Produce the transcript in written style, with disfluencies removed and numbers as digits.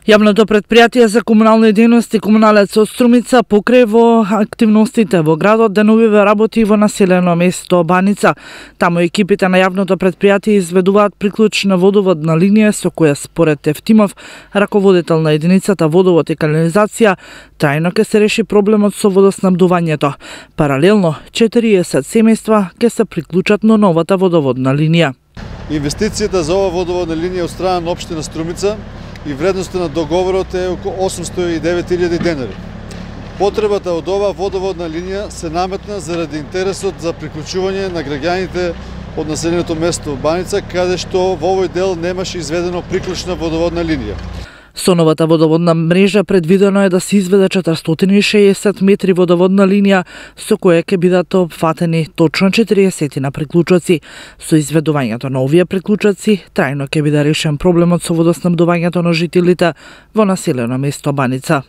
Јавното претпријатие за комунални дејности Комуналец од Струмица покрај во активностите во градот деновиве работи во населено место Баница. Таму екипите на јавното претпријатие изведуваат приклучна водоводна линија со која според Евтимов, раководител на единицата водовод и канализација, трајно ќе се реши проблемот со водоснабдувањето. Паралелно, 40 семејства ќе се приклучат на новата водоводна линија. Инвестицијата за ова водоводна линија од страна на општина Струмица и вредноста на договорот е околу 809.000 денари. Потребата од ова водоводна линија се наметна заради интересот за приклучување на граѓаните од населеното место Баница, каде што во овој дел немаше изведено приклучна водоводна линија. Со новата водоводна мрежа предвидено е да се изведе 460 метри водоводна линија, со која ќе бидат опфатени точно 40 на приклучоци. Со изведувањето на овие приклучоци, трајно ќе биде решен проблемот со водоснабдувањето на жителите во населено место Баница.